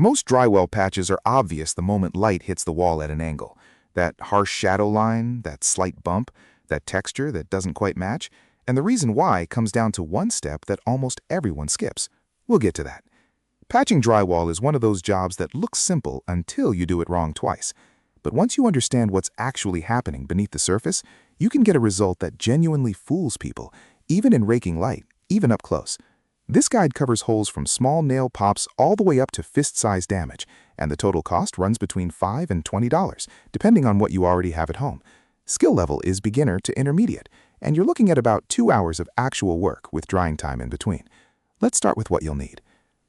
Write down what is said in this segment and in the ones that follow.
Most drywall patches are obvious the moment light hits the wall at an angle. That harsh shadow line, that slight bump, that texture that doesn't quite match. And the reason why comes down to one step that almost everyone skips. We'll get to that. Patching drywall is one of those jobs that looks simple until you do it wrong twice. But once you understand what's actually happening beneath the surface, you can get a result that genuinely fools people, even in raking light, even up close. This guide covers holes from small nail pops all the way up to fist-sized damage, and the total cost runs between $5 and $20, depending on what you already have at home. Skill level is beginner to intermediate, and you're looking at about 2 hours of actual work with drying time in between. Let's start with what you'll need.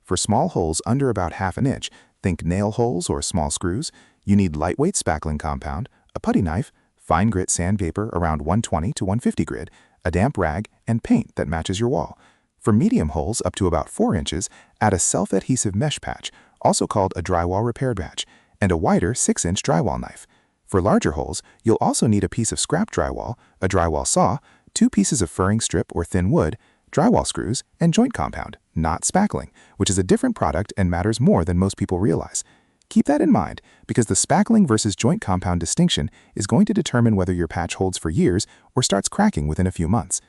For small holes under about ½ an inch, think nail holes or small screws, you need lightweight spackling compound, a putty knife, fine grit sandpaper around 120 to 150 grit, a damp rag, and paint that matches your wall. For medium holes up to about 4 inches, add a self-adhesive mesh patch, also called a drywall repair patch, and a wider 6-inch drywall knife. For larger holes, you'll also need a piece of scrap drywall, a drywall saw, 2 pieces of furring strip or thin wood, drywall screws, and joint compound, not spackling, which is a different product and matters more than most people realize. Keep that in mind, because the spackling versus joint compound distinction is going to determine whether your patch holds for years or starts cracking within a few months.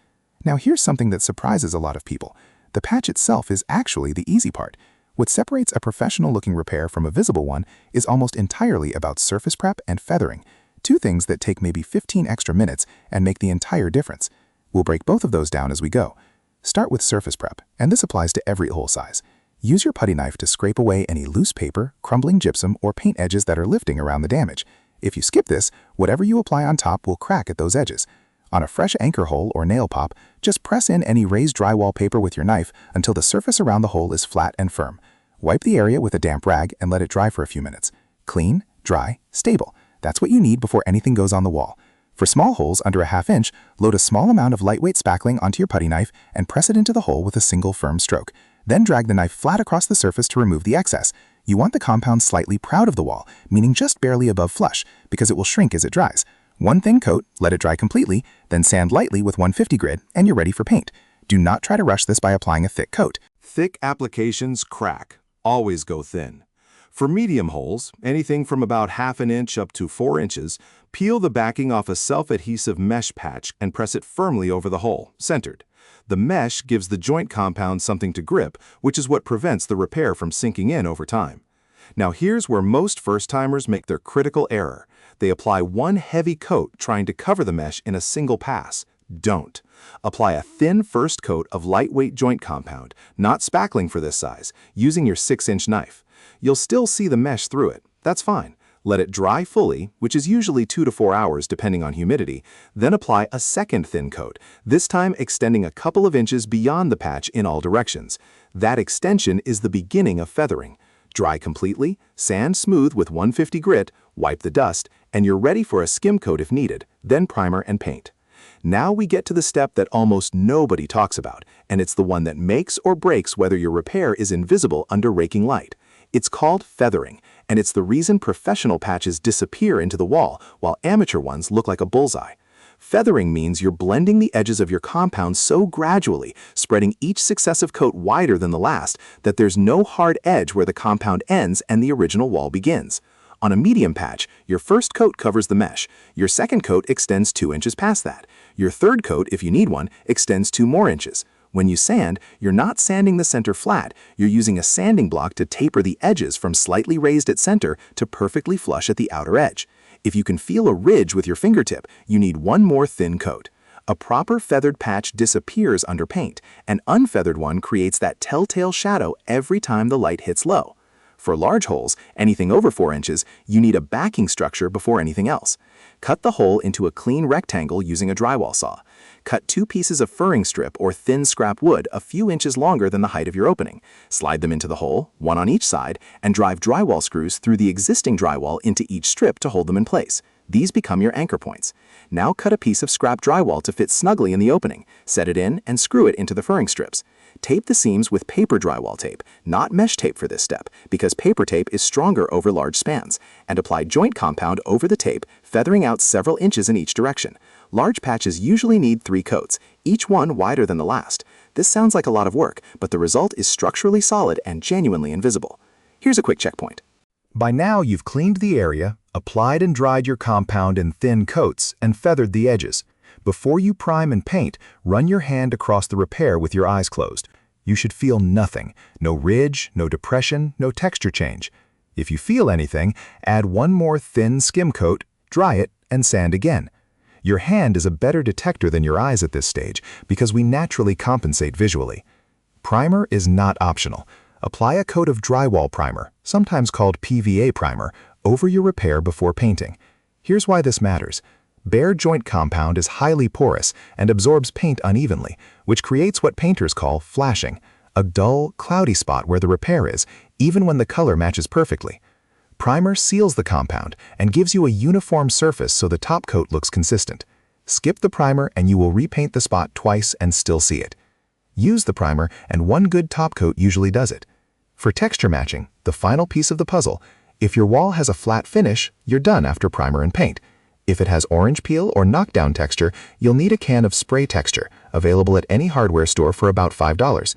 Now here's something that surprises a lot of people. The patch itself is actually the easy part. What separates a professional-looking repair from a visible one is almost entirely about surface prep and feathering, 2 things that take maybe 15 extra minutes and make the entire difference. We'll break both of those down as we go. Start with surface prep, and this applies to every hole size. Use your putty knife to scrape away any loose paper, crumbling gypsum, or paint edges that are lifting around the damage. If you skip this, whatever you apply on top will crack at those edges. On a fresh anchor hole or nail pop, just press in any raised drywall paper with your knife until the surface around the hole is flat and firm. Wipe the area with a damp rag and let it dry for a few minutes. Clean, dry, stable. That's what you need before anything goes on the wall. For small holes under a ½ inch, load a small amount of lightweight spackling onto your putty knife and press it into the hole with a single firm stroke. Then drag the knife flat across the surface to remove the excess. You want the compound slightly proud of the wall, meaning just barely above flush, because it will shrink as it dries. One thin coat, let it dry completely, then sand lightly with 150 grit, and you're ready for paint. Do not try to rush this by applying a thick coat. Thick applications crack. Always go thin. For medium holes, anything from about ½ an inch up to 4 inches, peel the backing off a self-adhesive mesh patch and press it firmly over the hole, centered. The mesh gives the joint compound something to grip, which is what prevents the repair from sinking in over time. Now here's where most first-timers make their critical error. They apply one heavy coat trying to cover the mesh in a single pass. Don't. Apply a thin first coat of lightweight joint compound, not spackling for this size, using your 6-inch knife. You'll still see the mesh through it. That's fine. Let it dry fully, which is usually 2 to 4 hours depending on humidity, then apply a second thin coat, this time extending a couple of inches beyond the patch in all directions. That extension is the beginning of feathering. Dry completely, sand smooth with 150 grit, wipe the dust, and you're ready for a skim coat if needed, then primer and paint. Now we get to the step that almost nobody talks about, and it's the one that makes or breaks whether your repair is invisible under raking light. It's called feathering, and it's the reason professional patches disappear into the wall while amateur ones look like a bullseye. Feathering means you're blending the edges of your compound so gradually, spreading each successive coat wider than the last, that there's no hard edge where the compound ends and the original wall begins. On a medium patch, your first coat covers the mesh. Your second coat extends 2 inches past that. Your third coat, if you need one, extends 2 more inches. When you sand, you're not sanding the center flat. You're using a sanding block to taper the edges from slightly raised at center to perfectly flush at the outer edge. If you can feel a ridge with your fingertip, you need one more thin coat. A proper feathered patch disappears under paint. An unfeathered one creates that telltale shadow every time the light hits low. For large holes, anything over 4 inches, you need a backing structure before anything else. Cut the hole into a clean rectangle using a drywall saw. Cut 2 pieces of furring strip or thin scrap wood a few inches longer than the height of your opening. Slide them into the hole, one on each side, and drive drywall screws through the existing drywall into each strip to hold them in place. These become your anchor points. Now cut a piece of scrap drywall to fit snugly in the opening. Set it in and screw it into the furring strips. Tape the seams with paper drywall tape, not mesh tape for this step, because paper tape is stronger over large spans, and apply joint compound over the tape, feathering out several inches in each direction. Large patches usually need 3 coats, each one wider than the last. This sounds like a lot of work, but the result is structurally solid and genuinely invisible. Here's a quick checkpoint. By now, you've cleaned the area, applied and dried your compound in thin coats, and feathered the edges. Before you prime and paint, run your hand across the repair with your eyes closed. You should feel nothing. No ridge, no depression, no texture change. If you feel anything, add one more thin skim coat, dry it, and sand again. Your hand is a better detector than your eyes at this stage because we naturally compensate visually. Primer is not optional. Apply a coat of drywall primer, sometimes called PVA primer, over your repair before painting. Here's why this matters. Bare joint compound is highly porous and absorbs paint unevenly, which creates what painters call flashing, a dull, cloudy spot where the repair is, even when the color matches perfectly. Primer seals the compound and gives you a uniform surface so the top coat looks consistent. Skip the primer and you will repaint the spot twice and still see it. Use the primer and one good top coat usually does it. For texture matching, the final piece of the puzzle, if your wall has a flat finish, you're done after primer and paint. If it has orange peel or knockdown texture, you'll need a can of spray texture, available at any hardware store for about $5.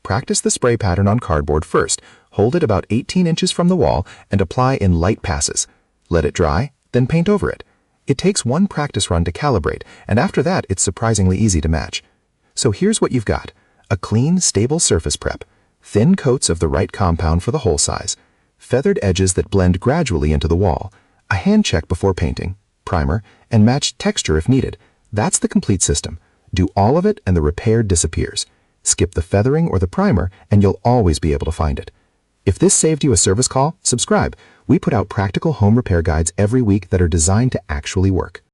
Practice the spray pattern on cardboard first, hold it about 18 inches from the wall, and apply in light passes. Let it dry, then paint over it. It takes one practice run to calibrate, and after that it's surprisingly easy to match. So here's what you've got. A clean, stable surface prep, thin coats of the right compound for the hole size, feathered edges that blend gradually into the wall, a hand check before painting, primer, and matched texture if needed. That's the complete system. Do all of it and the repair disappears. Skip the feathering or the primer and you'll always be able to find it. If this saved you a service call, subscribe. We put out practical home repair guides every week that are designed to actually work.